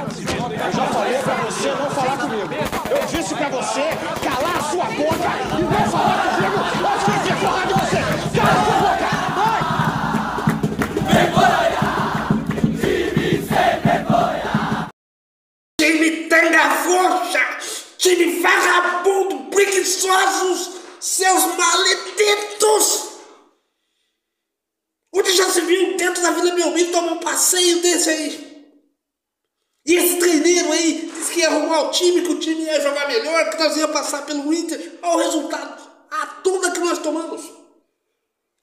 Eu já falei pra você não falar comigo. Eu disse pra você calar a sua boca e não falar comigo. Eu disse falar de você. Cala a sua boca. Vai! Vergonha! Time sem vergonha! Time tanga frouxa! Time vagabundo, preguiçosos, seus maledentos! Onde já se viu dentro da Vila Belmiro tomar um passeio desse aí? E esse treineiro aí disse que ia arrumar o time, que o time ia jogar melhor, que nós ia passar pelo Inter. Olha o resultado, a tunda que nós tomamos.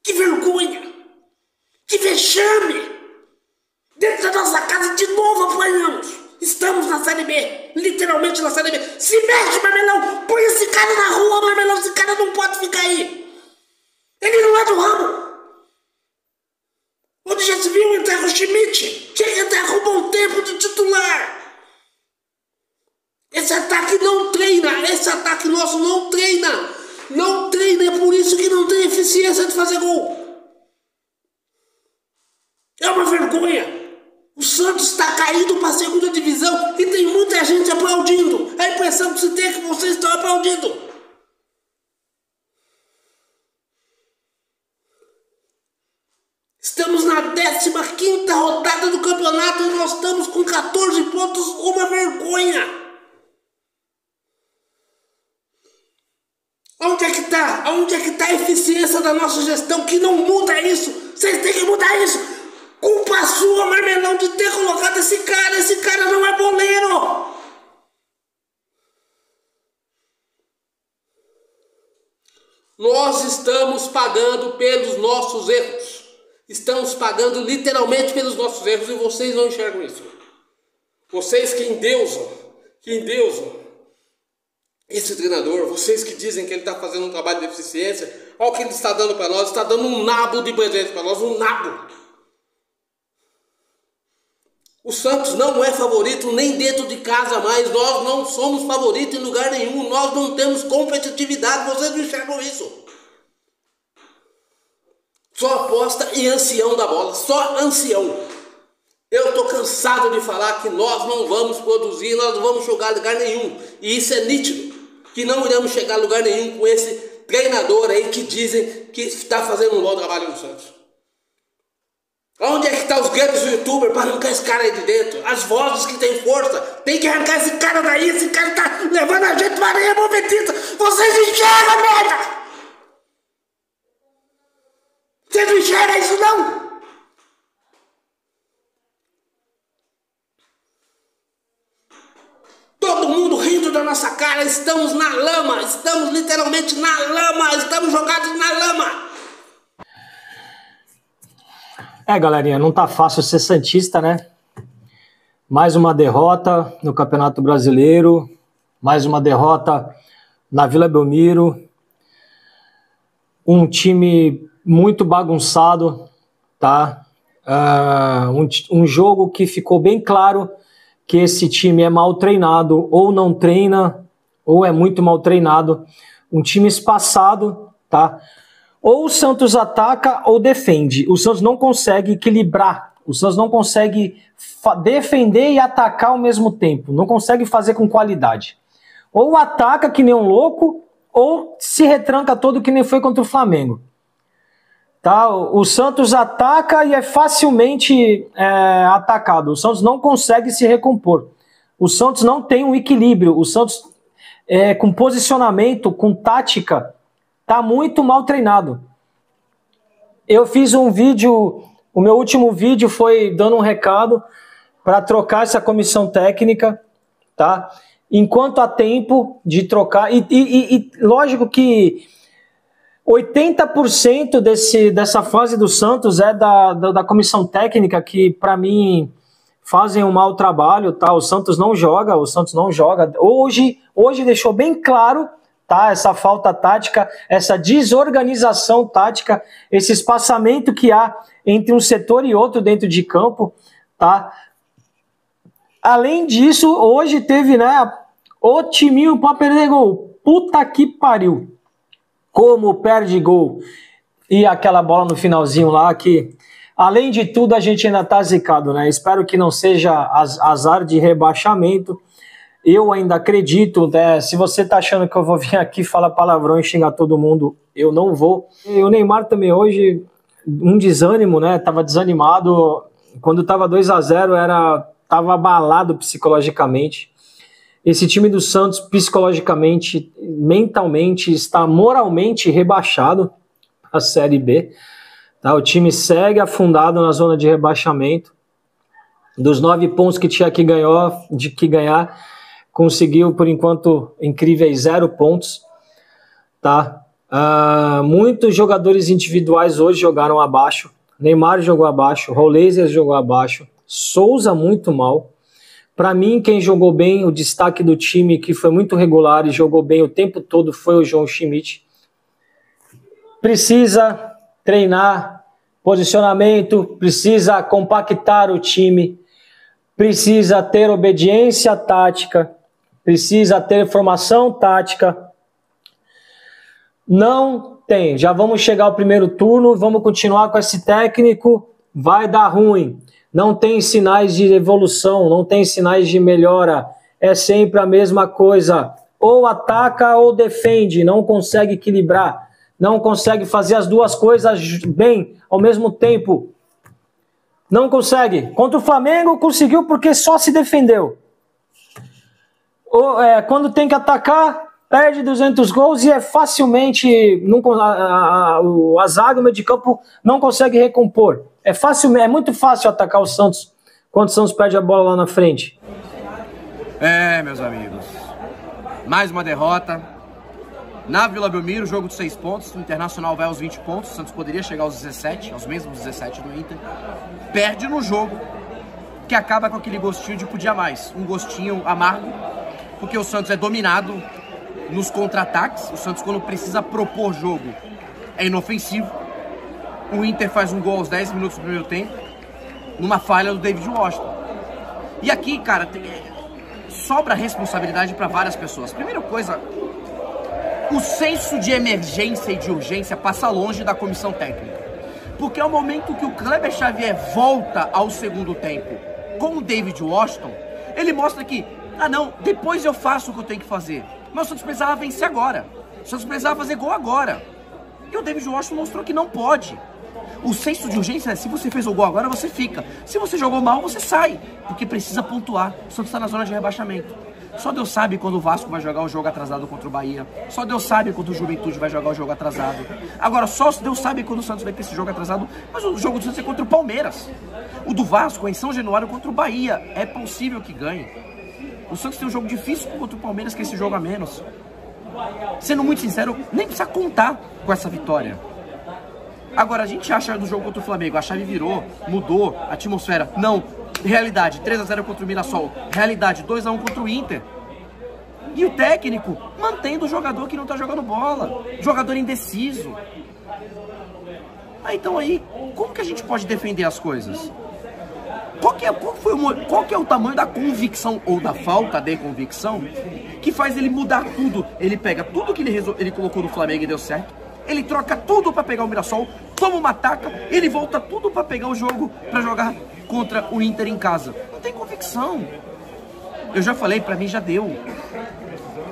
Que vergonha! Que vexame! Dentro da nossa casa de novo apanhamos. Estamos na Série B, literalmente na Série B. Se mexe, Marmelão! Põe esse cara na rua, Marmelão! Esse cara não pode ficar aí! Ele não é do ramo! Onde já se viu entrar com o Schmidt? Tinha que entrar com um bom tempo de titular! Esse ataque não treina! Esse ataque nosso não treina! Não treina, é por isso que não tem eficiência de fazer gol! É uma vergonha! O Santos está caindo para a segunda divisão e tem muita gente aplaudindo. A impressão que se tem é que vocês estão aplaudindo. Estamos na 15ª rodada do campeonato e nós estamos com 14 pontos. Uma vergonha. Onde é que está? Onde é que está a eficiência da nossa gestão que não muda isso? Vocês têm que mudar isso. Culpa sua, Marmelão, de ter colocado esse cara. Esse cara não é boleiro. Nós estamos pagando pelos nossos erros. Estamos pagando literalmente pelos nossos erros e vocês não enxergam isso. Vocês que endeusam esse treinador, vocês que dizem que ele está fazendo um trabalho de eficiência, olha o que ele está dando para nós, está dando um nabo de presente para nós, um nabo. O Santos não é favorito nem dentro de casa mais, nós não somos favoritos em lugar nenhum, nós não temos competitividade, vocês não enxergam isso. Só aposta e ancião da bola, só ancião. Eu estou cansado de falar que nós não vamos produzir, nós não vamos chegar a lugar nenhum. E isso é nítido, que não iremos chegar a lugar nenhum com esse treinador aí que dizem que está fazendo um bom trabalho no Santos. Onde é que estão os grandes youtubers para arrancar esse cara aí de dentro? As vozes que têm força, tem que arrancar esse cara daí, esse cara está levando a gente para a areia movediça. Vocês enxergam, merda! Vocês não enxergam isso não? Todo mundo rindo da nossa cara, estamos na lama, estamos literalmente na lama, estamos jogados na lama. Galerinha, não tá fácil ser santista, né? Mais uma derrota no Campeonato Brasileiro, mais uma derrota na Vila Belmiro, um time muito bagunçado, tá? Um jogo que ficou bem claro que esse time é mal treinado, ou não treina, ou é muito mal treinado, um time espaçado, tá? Ou o Santos ataca ou defende. O Santos não consegue equilibrar. O Santos não consegue defender e atacar ao mesmo tempo. Não consegue fazer com qualidade. Ou ataca que nem um louco, ou se retranca todo que nem foi contra o Flamengo. Tá? O Santos ataca e é facilmente atacado. O Santos não consegue se recompor. O Santos não tem um equilíbrio. O Santos, com posicionamento, com tática, tá muito mal treinado. Eu fiz um vídeo, o meu último vídeo foi dando um recado para trocar essa comissão técnica, tá? Enquanto há tempo de trocar, e lógico que 80% dessa fase do Santos é da comissão técnica, que para mim fazem um mau trabalho, tá? O Santos não joga. Hoje deixou bem claro, tá? Essa falta tática, essa desorganização tática, esse espaçamento que há entre um setor e outro dentro de campo, tá? Além disso, hoje teve, né, o timinho para perder gol. Puta que pariu. Como perde gol. E aquela bola no finalzinho lá que Além de tudo, a gente ainda tá zicado, né? Espero que não seja azar de rebaixamento. Eu ainda acredito, né? Se você tá achando que eu vou vir aqui falar palavrão e xingar todo mundo, eu não vou. E o Neymar também hoje, um desânimo, né? Tava desanimado. Quando tava 2-0, tava abalado psicologicamente. Esse time do Santos, psicologicamente, mentalmente, está moralmente rebaixado para a Série B. Tá? O time segue afundado na zona de rebaixamento. Dos 9 pontos que tinha que ganhar, conseguiu, por enquanto, incríveis 0 pontos. Tá? Muitos jogadores individuais hoje jogaram abaixo. Neymar jogou abaixo, Rolezes jogou abaixo, Souza muito mal. Para mim, quem jogou bem, o destaque do time, que foi muito regular e jogou bem o tempo todo, foi o João Schmidt. Precisa treinar posicionamento, precisa compactar o time, precisa ter obediência tática, precisa ter formação tática. Não tem. Já vamos chegar ao primeiro turno, vamos continuar com esse técnico, vai dar ruim. Não tem sinais de evolução, não tem sinais de melhora. É sempre a mesma coisa. Ou ataca ou defende, não consegue equilibrar. Não consegue fazer as duas coisas bem ao mesmo tempo. Não consegue. Contra o Flamengo conseguiu porque só se defendeu. Quando tem que atacar, perde 200 gols e é facilmente... a zaga, o meio de campo não consegue recompor. É muito fácil atacar o Santos quando o Santos perde a bola lá na frente. Meus amigos, mais uma derrota na Vila Belmiro, jogo de 6 pontos, o Internacional vai aos 20 pontos, o Santos poderia chegar aos 17, aos mesmos 17 do Inter, perde no jogo, que acaba com aquele gostinho de podia mais, um gostinho amargo, porque o Santos é dominado nos contra-ataques, o Santos quando precisa propor jogo é inofensivo. O Inter faz um gol aos 10 minutos do primeiro tempo, numa falha do David Washington. E aqui, cara, sobra responsabilidade para várias pessoas. Primeira coisa, o senso de emergência e de urgência passa longe da comissão técnica. Porque ao momento que o Kleber Xavier volta ao segundo tempo com o David Washington, ele mostra que, não, depois eu faço o que eu tenho que fazer. Mas o Santos precisava vencer agora. O Santos precisava fazer gol agora. E o David Washington mostrou que não pode. O senso de urgência é, se você fez o gol agora, você fica. Se você jogou mal, você sai. Porque precisa pontuar. O Santos está na zona de rebaixamento. Só Deus sabe quando o Vasco vai jogar o jogo atrasado contra o Bahia. Só Deus sabe quando o Juventude vai jogar o jogo atrasado. Agora, só Deus sabe quando o Santos vai ter esse jogo atrasado. Mas o jogo do Santos é contra o Palmeiras. O do Vasco é em São Januário contra o Bahia. É possível que ganhe. O Santos tem um jogo difícil contra o Palmeiras, que é esse jogo a menos. Sendo muito sincero, nem precisa contar com essa vitória. Agora, a gente acha do jogo contra o Flamengo, a chave virou, mudou a atmosfera. Não, realidade, 3-0 contra o Mirassol. Realidade, 2-1 contra o Inter. E o técnico mantendo o jogador que não tá jogando bola. Jogador indeciso. Então aí, como que a gente pode defender as coisas? Qual que é o tamanho da convicção ou da falta de convicção que faz ele mudar tudo? Ele pega tudo que ele colocou no Flamengo e deu certo, ele troca tudo para pegar o Mirassol, toma uma taca, ele volta tudo para pegar o jogo para jogar contra o Inter em casa. Não tem convicção. Eu já falei, para mim já deu.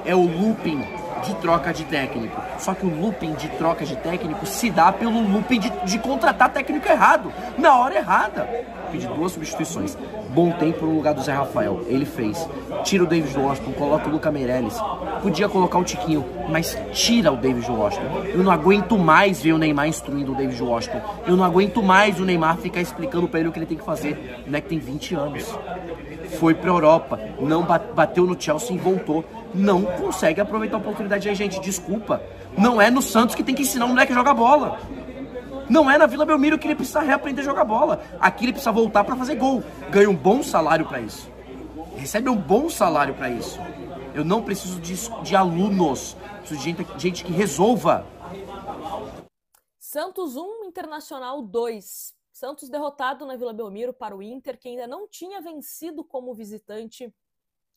É o looping de troca de técnico. Só que o looping de troca de técnico se dá pelo looping de contratar técnico errado, na hora errada. Pedi 2 substituições. Bom tempo no lugar do Zé Rafael. Ele fez. Tira o David Washington, coloca o Luca Meirelles. Podia colocar o Tiquinho, mas tira o David Washington. Eu não aguento mais ver o Neymar instruindo o David Washington. Eu não aguento mais o Neymar ficar explicando pra ele o que ele tem que fazer. O moleque tem 20 anos. Foi pra Europa, não bateu no Chelsea e voltou. Não consegue aproveitar a oportunidade aí, gente. Desculpa. Não é no Santos que tem que ensinar o moleque a jogar bola. Não é na Vila Belmiro que ele precisa reaprender a jogar bola. Aqui ele precisa voltar para fazer gol. Ganha um bom salário para isso. Recebe um bom salário para isso. Eu não preciso de alunos. Preciso de gente que resolva. Santos 1, Internacional 2. Santos derrotado na Vila Belmiro para o Inter, que ainda não tinha vencido como visitante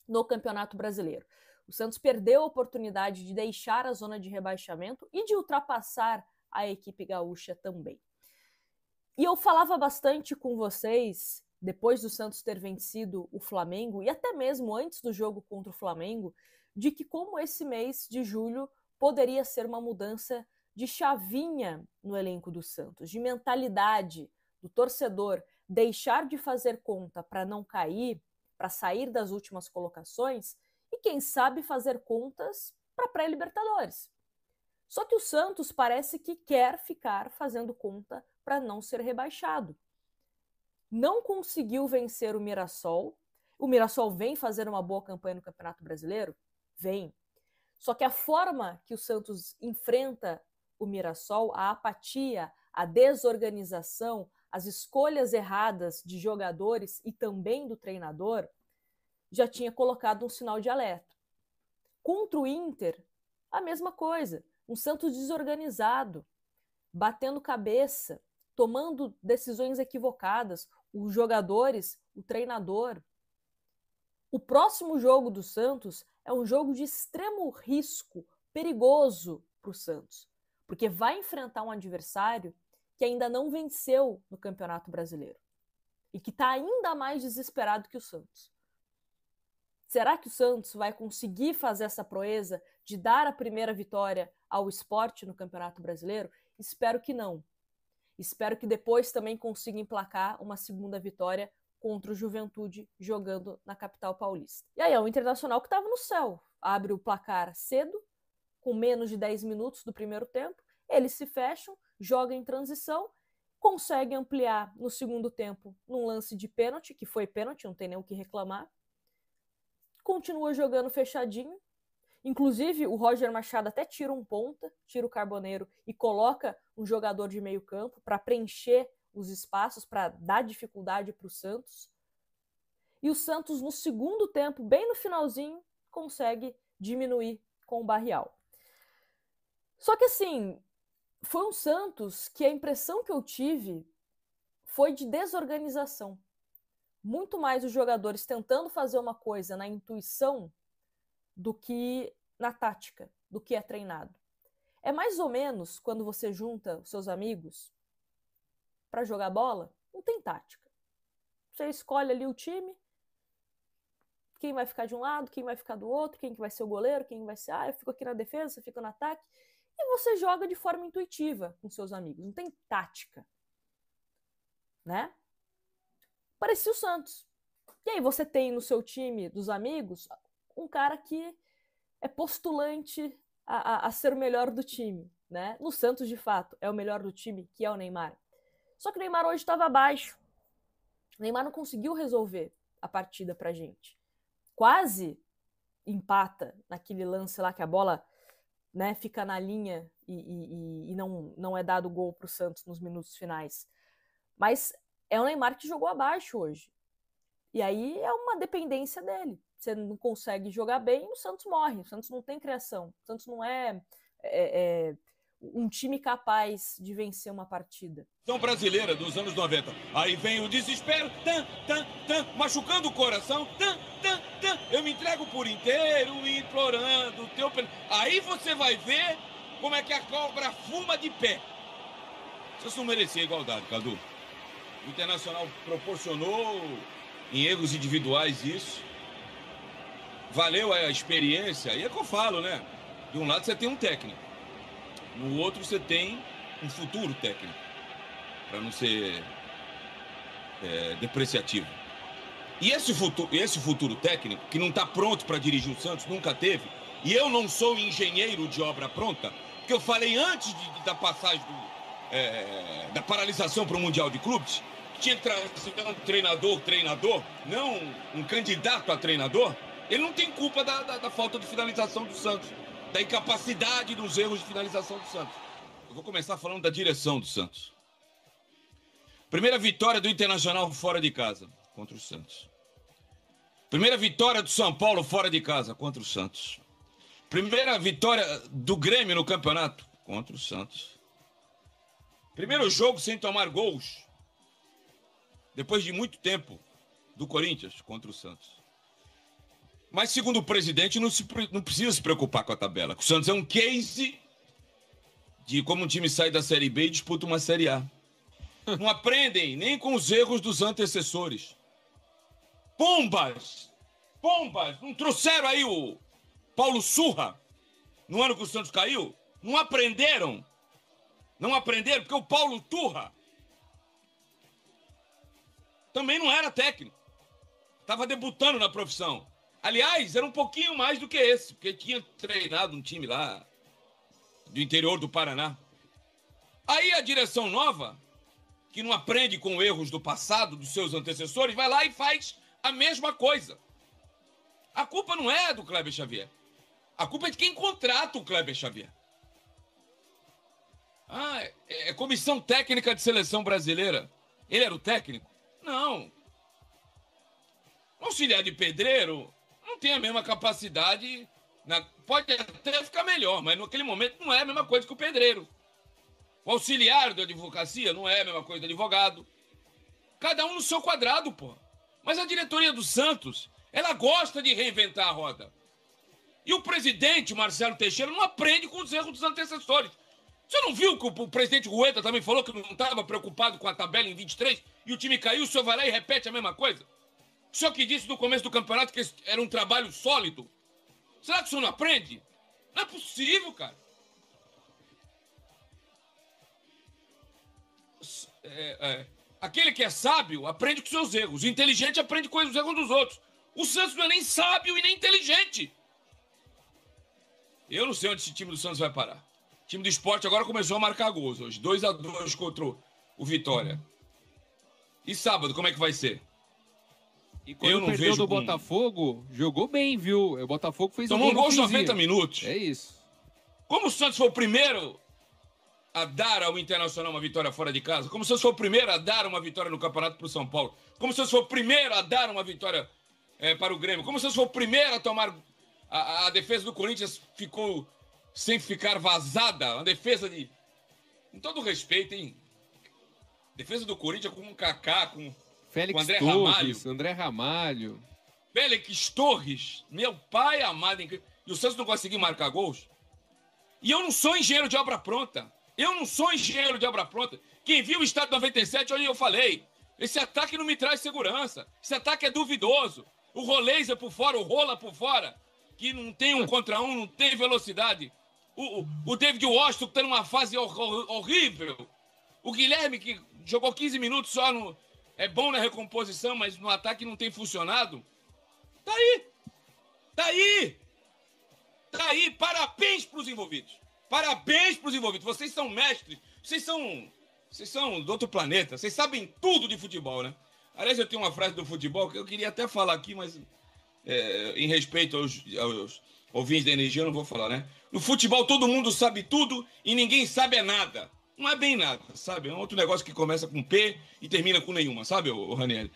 no Campeonato Brasileiro. O Santos perdeu a oportunidade de deixar a zona de rebaixamento e de ultrapassar a equipe gaúcha também. E eu falava bastante com vocês, depois do Santos ter vencido o Flamengo, e até mesmo antes do jogo contra o Flamengo, de que como esse mês de julho poderia ser uma mudança de chavinha no elenco do Santos, de mentalidade do torcedor, deixar de fazer conta para não cair, para sair das últimas colocações, e quem sabe fazer contas para pré-Libertadores. Só que o Santos parece que quer ficar fazendo conta para não ser rebaixado. Não conseguiu vencer o Mirassol. O Mirassol vem fazer uma boa campanha no Campeonato Brasileiro? Vem. Só que a forma que o Santos enfrenta o Mirassol, a apatia, a desorganização, as escolhas erradas de jogadores e também do treinador, já tinha colocado um sinal de alerta. Contra o Inter, a mesma coisa. Um Santos desorganizado, batendo cabeça, tomando decisões equivocadas, os jogadores, o treinador. O próximo jogo do Santos é um jogo de extremo risco, perigoso para o Santos, porque vai enfrentar um adversário que ainda não venceu no Campeonato Brasileiro e que está ainda mais desesperado que o Santos. Será que o Santos vai conseguir fazer essa proeza de dar a primeira vitória ao Sport no Campeonato Brasileiro? Espero que não. Espero que depois também consiga emplacar uma segunda vitória contra o Juventude jogando na capital paulista. E aí é o Internacional que estava no céu. Abre o placar cedo, com menos de 10 minutos do primeiro tempo. Eles se fecham, jogam em transição, conseguem ampliar no segundo tempo num lance de pênalti, que foi pênalti, não tem nem o que reclamar. Continua jogando fechadinho. Inclusive, o Roger Machado até tira um ponta, tira o Carboneiro e coloca um jogador de meio campo para preencher os espaços, para dar dificuldade para o Santos. E o Santos, no segundo tempo, bem no finalzinho, consegue diminuir com o Barrial. Só que assim, foi um Santos que a impressão que eu tive foi de desorganização. Muito mais os jogadores tentando fazer uma coisa na intuição do que na tática, do que é treinado. É mais ou menos quando você junta os seus amigos para jogar bola, não tem tática. Você escolhe ali o time, quem vai ficar de um lado, quem vai ficar do outro, quem que vai ser o goleiro, quem vai ser, eu fico aqui na defesa, você fica no ataque, e você joga de forma intuitiva com seus amigos, não tem tática, né? Parecia o Santos. E aí você tem no seu time dos amigos um cara que é postulante a ser o melhor do time, né? No Santos, de fato, é o melhor do time, que é o Neymar. Só que o Neymar hoje estava abaixo. O Neymar não conseguiu resolver a partida pra gente. Quase empata naquele lance lá que a bola, né, fica na linha e não é dado gol pro Santos nos minutos finais. Mas é o Neymar que jogou abaixo hoje. E aí é uma dependência dele. Você não consegue jogar bem, o Santos morre. O Santos não tem criação. O Santos não é um time capaz de vencer uma partida. São brasileira dos anos 90. Aí vem o desespero, machucando o coração, eu me entrego por inteiro, implorando o teu... Aí você vai ver como é que a cobra fuma de pé. Vocês não mereciam igualdade, Cadu. O Internacional proporcionou em erros individuais isso. Valeu a experiência. E é que eu falo, né? De um lado você tem um técnico. No outro você tem um futuro técnico. Para não ser depreciativo. E esse futuro técnico, que não está pronto para dirigir o Santos, nunca teve. E eu não sou engenheiro de obra pronta, porque eu falei antes da passagem da paralisação para o Mundial de Clubes, que tinha que trazer um treinador, não um candidato a treinador. Ele não tem culpa da falta de finalização do Santos, da incapacidade dos erros de finalização do Santos. Eu vou começar falando da direção do Santos. Primeira vitória do Internacional fora de casa, contra o Santos. Primeira vitória do São Paulo fora de casa, contra o Santos. Primeira vitória do Grêmio no campeonato, contra o Santos. Primeiro jogo sem tomar gols, depois de muito tempo, do Corinthians, contra o Santos. Mas, segundo o presidente, não precisa se preocupar com a tabela. O Santos é um case de como um time sai da Série B e disputa uma Série A. Não aprendem nem com os erros dos antecessores. Pombas! Não trouxeram aí o Paulo Surra no ano que o Santos caiu? Não aprenderam? Não aprenderam porque o Paulo Turra também não era técnico. Estava debutando na profissão. Aliás, era um pouquinho mais do que esse, porque tinha treinado um time lá do interior do Paraná. Aí a direção nova, que não aprende com erros do passado, dos seus antecessores, vai lá e faz a mesma coisa. A culpa não é do Kleber Xavier. A culpa é de quem contrata o Kleber Xavier. É comissão técnica de seleção brasileira. Ele era o técnico? Não. O auxiliar de pedreiro não tem a mesma capacidade. Pode até ficar melhor, mas naquele momento não é a mesma coisa que o pedreiro. O auxiliar da advocacia não é a mesma coisa do advogado. Cada um no seu quadrado, pô. Mas a diretoria do Santos, ela gosta de reinventar a roda. E o presidente, Marcelo Teixeira, não aprende com os erros dos antecessores. Você não viu que o presidente Rueda também falou que não estava preocupado com a tabela em 23 e o time caiu, o senhor vai lá e repete a mesma coisa? O senhor que disse no começo do campeonato que era um trabalho sólido. Será que o senhor não aprende? Não é possível, cara. Aquele que é sábio aprende com seus erros. O inteligente aprende com os erros dos outros. O Santos não é nem sábio e nem inteligente. Eu não sei onde esse time do Santos vai parar. O time do Sport agora começou a marcar gols hoje. 2-2 contra o Vitória. E sábado, como é que vai ser? E quando perdeu do Botafogo, jogou bem, viu? O Botafogo fez Tomou um gol aos 90 minutos. É isso. Como o Santos foi o primeiro a dar ao Internacional uma vitória fora de casa, como o Santos foi o primeiro a dar uma vitória no Campeonato para o São Paulo, como o Santos foi o primeiro a dar uma vitória para o Grêmio, como o Santos foi o primeiro a tomar... A defesa do Corinthians ficou sem ficar vazada. Uma defesa de... Com todo respeito, hein? Defesa do Corinthians com o Kaká, com Félix André Torres, Ramalho. André Ramalho. Félix Torres, meu pai amado. E o Santos não conseguiu marcar gols. E eu não sou engenheiro de obra pronta. Quem viu o Estádio 97, onde eu falei, esse ataque não me traz segurança. Esse ataque é duvidoso. O Roleiser por fora, o Rola por fora, que não tem um contra um, não tem velocidade. O David Washington que está numa fase horrível. O Guilherme, que jogou 15 minutos só, é bom na recomposição, mas no ataque não tem funcionado. Tá aí. Parabéns para os envolvidos. Vocês são mestres. Vocês são do outro planeta. Vocês sabem tudo de futebol, né? Aliás, eu tenho uma frase do futebol que eu queria até falar aqui, mas em respeito aos ouvintes da Energia, eu não vou falar, né? No futebol todo mundo sabe tudo e ninguém sabe nada. Não é bem nada, sabe? É um outro negócio que começa com P e termina com nenhuma, sabe, Ranieri?